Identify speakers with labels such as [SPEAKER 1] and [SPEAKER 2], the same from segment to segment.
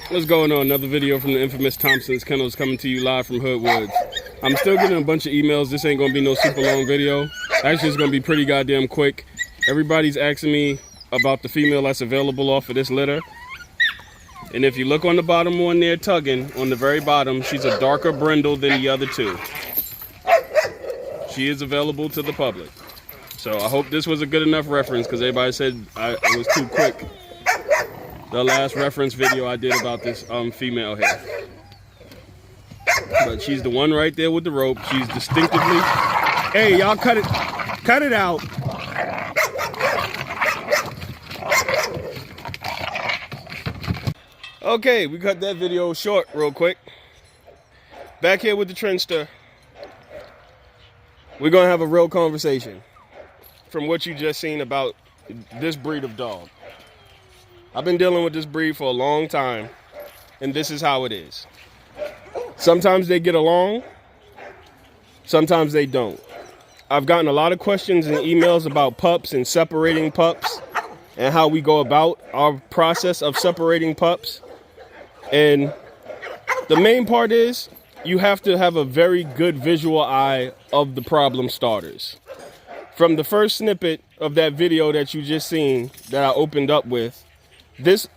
[SPEAKER 1] What's going on? Another video from the infamous Thompson's Kennels coming to you live from Hoodwoods. I'm still getting a bunch of emails. This ain't gonna be no super long video. Actually, it's gonna be pretty goddamn quick. Everybody's asking me about the female that's available off of this litter. And if you look on the bottom one there tugging, on the very bottom, she's a darker brindle than the other two. She is available to the public. So I hope this was a good enough reference, because everybody said I was too quick. The last reference video I did about this female here. But she's the one right there with the rope. She's distinctively... Hey, y'all cut it out. Okay, we cut that video short real quick. Back here with the Trenster. We're gonna have a real conversation from what you just seen about this breed of dog. I've been dealing with this breed for a long time, and this is how it is. Sometimes they get along, sometimes they don't. I've gotten a lot of questions and emails about pups and separating pups and how we go about our process of separating pups. And the main part is you have to have a very good visual eye of the problem starters. From the first snippet of that video that you just seen that I opened up with, this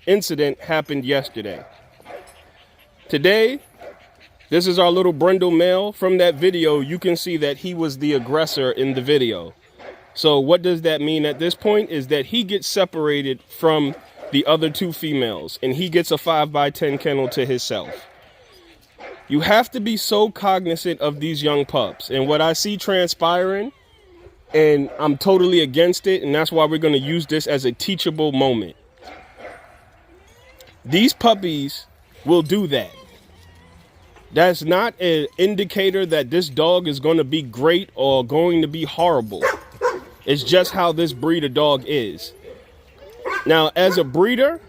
[SPEAKER 1] incident happened yesterday. Today, this is our little brindle male. From that video, you can see that he was the aggressor in the video. So what does that mean at this point is that he gets separated from the other two females, and he gets a 5x10 kennel to himself. You have to be so cognizant of these young pups, and what I see transpiring, and I'm totally against it, and that's why we're going to use this as a teachable moment. These puppies will do that. That's not an indicator that this dog is going to be great or going to be horrible. It's just how this breed of dog is. Now, as a breeder,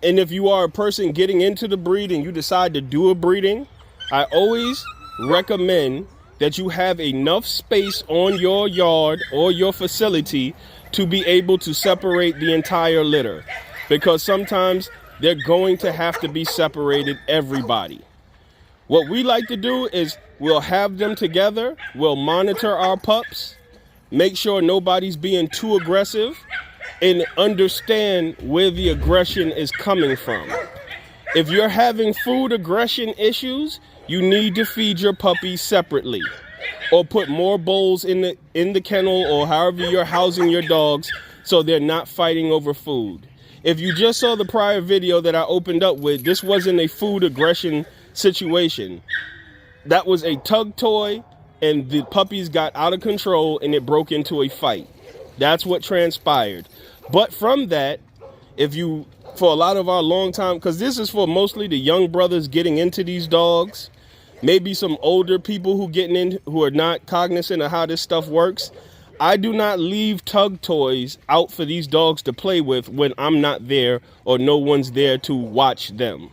[SPEAKER 1] and if you are a person getting into the breed and you decide to do a breeding, I always recommend that you have enough space on your yard or your facility to be able to separate the entire litter, because sometimes they're going to have to be separated, everybody. What we like to do is we'll have them together, we'll monitor our pups, make sure nobody's being too aggressive, and understand where the aggression is coming from. If you're having food aggression issues, you need to feed your puppies separately, or put more bowls in the kennel, or however you're housing your dogs, so they're not fighting over food. If you just saw the prior video that I opened up with, this wasn't a food aggression situation. That was a tug toy, and the puppies got out of control and it broke into a fight. That's what transpired. But from that, for a lot of our long time, because this is for mostly the young brothers getting into these dogs, maybe some older people who are not cognizant of how this stuff works. I do not leave tug toys out for these dogs to play with when I'm not there or no one's there to watch them.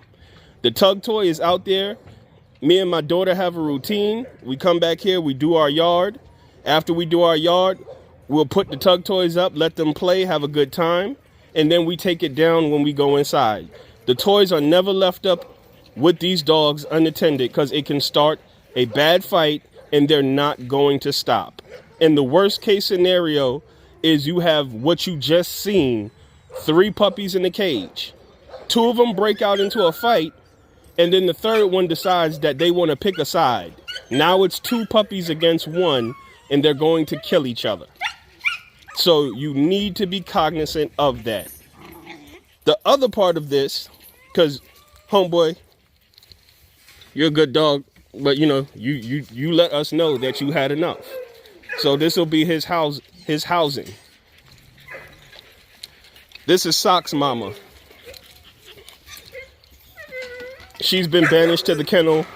[SPEAKER 1] The tug toy is out there. Me and my daughter have a routine. We come back here, we do our yard. After we do our yard, we'll put the tug toys up, let them play, have a good time, and then we take it down when we go inside. The toys are never left up with these dogs unattended, because it can start a bad fight and they're not going to stop. And the worst case scenario is you have what you just seen, 3 puppies in a cage. 2 of them break out into a fight, and then the third one decides that they want to pick a side. Now it's 2 puppies against 1, and they're going to kill each other. So you need to be cognizant of that. The other part of this, because homeboy, you're a good dog, but you know, you let us know that you had enough. So this will be his housing. This is Sock's mama. She's been banished to the kennel.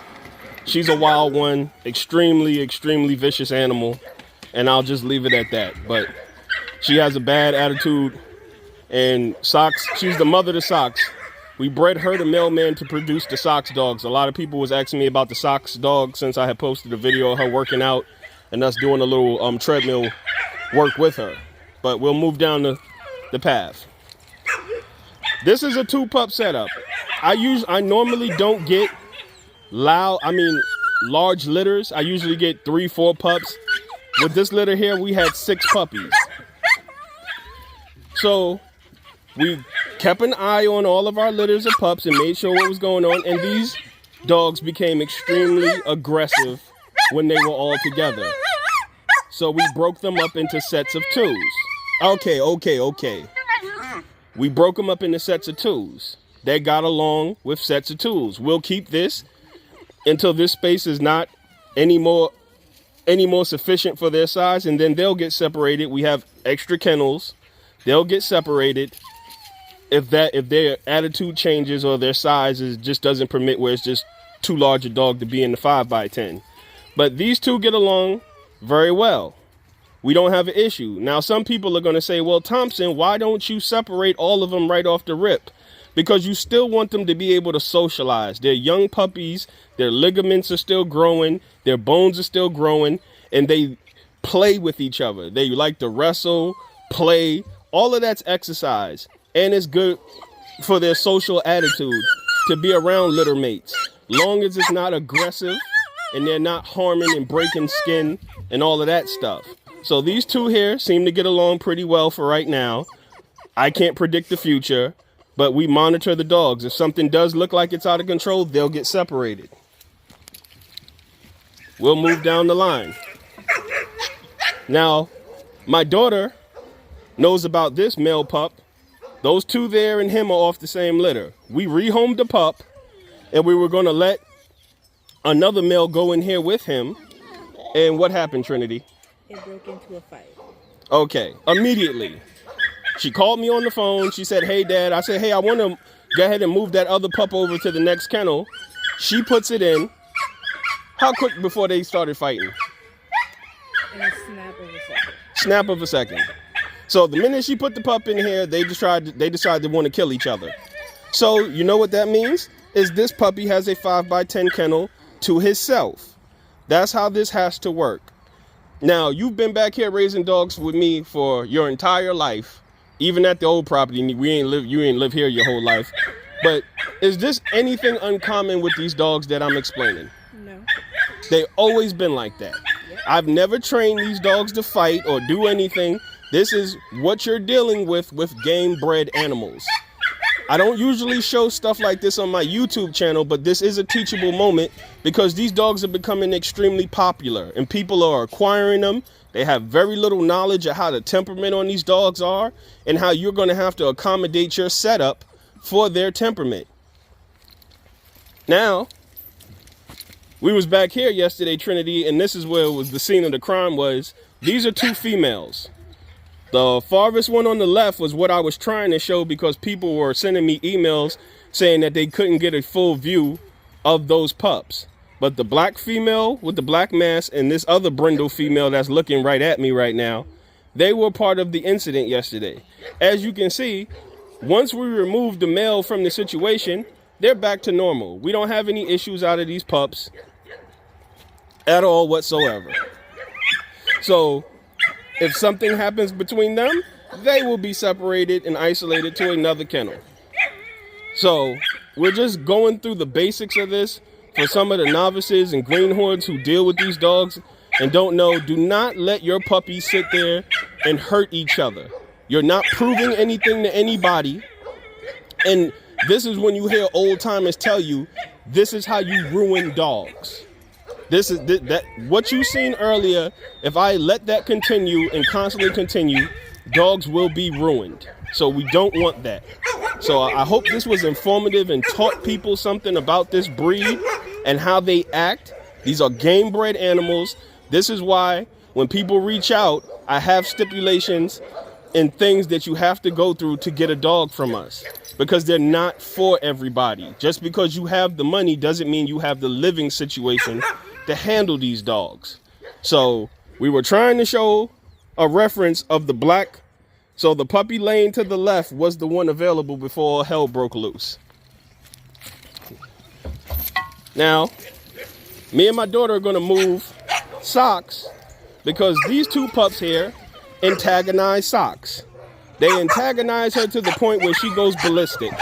[SPEAKER 1] She's a wild one, extremely, extremely vicious animal, and I'll just leave it at that. But she has a bad attitude, and Socks, she's the mother to Socks. We bred her the mailman to produce the Socks dogs. A lot of people was asking me about the Socks dog since I had posted a video of her working out and us doing a little treadmill work with her. But we'll move down the path. This is a 2-pup setup. I normally don't get large litters. I usually get 3-4 pups. With this litter here, we had 6 puppies. So we kept an eye on all of our litters of pups and made sure what was going on. And these dogs became extremely aggressive when they were all together. So we broke them up into sets of 2s. Okay. We broke them up into sets of 2s. They got along with sets of 2s. We'll keep this until this space is not any more sufficient for their size, and then they'll get separated. We have extra kennels. They'll get separated if their attitude changes or their size just doesn't permit, where it's just too large a dog to be in the 5x10. But these 2 get along very well. We don't have an issue. Now, some people are going to say, well, Thompson, why don't you separate all of them right off the rip? Because you still want them to be able to socialize. They're young puppies. Their ligaments are still growing. Their bones are still growing. And they play with each other. They like to wrestle, play. All of that's exercise. And it's good for their social attitude to be around litter mates. Long as it's not aggressive and they're not harming and breaking skin and all of that stuff. So these 2 here seem to get along pretty well for right now. I can't predict the future, but we monitor the dogs. If something does look like it's out of control, they'll get separated. We'll move down the line. Now, my daughter knows about this male pup. Those 2 there and him are off the same litter. We rehomed the pup, and we were going to let another male go in here with him. And what happened, Trinity?
[SPEAKER 2] It broke into a fight.
[SPEAKER 1] Okay, immediately. She called me on the phone. She said, hey, Dad. I said, hey, I want to go ahead and move that other pup over to the next kennel. She puts it in. How quick before they started fighting?
[SPEAKER 2] In a snap of a second.
[SPEAKER 1] Snap of a second. So the minute she put the pup in here, they decided they want to kill each other. So you know what that means? Is this puppy has a 5x10 kennel to himself. That's how this has to work. Now, you've been back here raising dogs with me for your entire life. Even at the old property, you ain't live here your whole life. But is this anything uncommon with these dogs that I'm explaining?
[SPEAKER 2] No.
[SPEAKER 1] They've always been like that. Yep. I've never trained these dogs to fight or do anything. This is what you're dealing with game-bred animals. I don't usually show stuff like this on my YouTube channel, but this is a teachable moment because these dogs are becoming extremely popular and people are acquiring them. They have very little knowledge of how the temperament on these dogs are and how you're going to have to accommodate your setup for their temperament. Now, we was back here yesterday, Trinity, and this is where it was the scene of the crime was. These are 2 females. The farthest one on the left was what I was trying to show because people were sending me emails saying that they couldn't get a full view of those pups. But the black female with the black mask and this other brindle female that's looking right at me right now, they were part of the incident yesterday. As you can see, once we removed the male from the situation, they're back to normal. We don't have any issues out of these pups at all whatsoever. So if something happens between them, they will be separated and isolated to another kennel. So we're just going through the basics of this for some of the novices and greenhorns who deal with these dogs and don't know. Do not let your puppies sit there and hurt each other. You're not proving anything to anybody. And this is when you hear old timers tell you, this is how you ruin dogs. This is that what you seen earlier. If I let that continue and constantly continue, dogs will be ruined. So we don't want that. So I hope this was informative and taught people something about this breed and how they act. These are game-bred animals. This is why when people reach out, I have stipulations and things that you have to go through to get a dog from us, because they're not for everybody. Just because you have the money doesn't mean you have the living situation to handle these dogs. So we were trying to show a reference of the black. So the puppy laying to the left was the one available before hell broke loose. Now, me and my daughter are going to move Socks because these 2 pups here antagonize Socks They antagonize her to the point where she goes ballistic.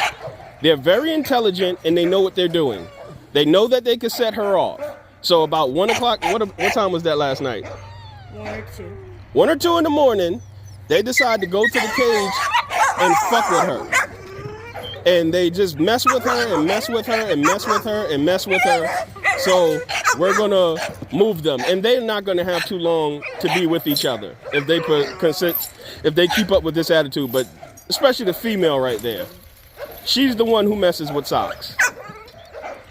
[SPEAKER 1] They're very intelligent and they know what they're doing. They know that they can set her off. So about 1 o'clock, what time was that last night?
[SPEAKER 2] 1 or 2.
[SPEAKER 1] 1 or 2 in the morning, they decide to go to the cage and fuck with her. And they just mess with her and mess with her and mess with her and mess with her. So we're gonna move them, and they're not gonna have too long to be with each other if they keep up with this attitude. But especially the female right there, she's the one who messes with Socks.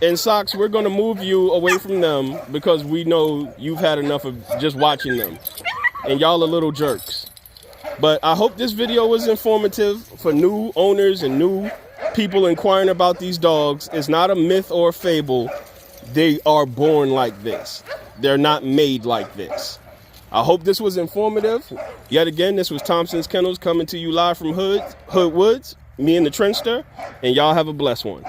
[SPEAKER 1] And Socks, we're gonna move you away from them because we know you've had enough of just watching them, and y'all are little jerks. But I hope this video was informative for new owners and new people inquiring about these dogs. It's not a myth or a fable. They are born like this. They're not made like this. I hope this was informative. Yet again, this was Thompson's Kennels coming to you live from Hood Woods, me and the Trenchster, and y'all have a blessed one.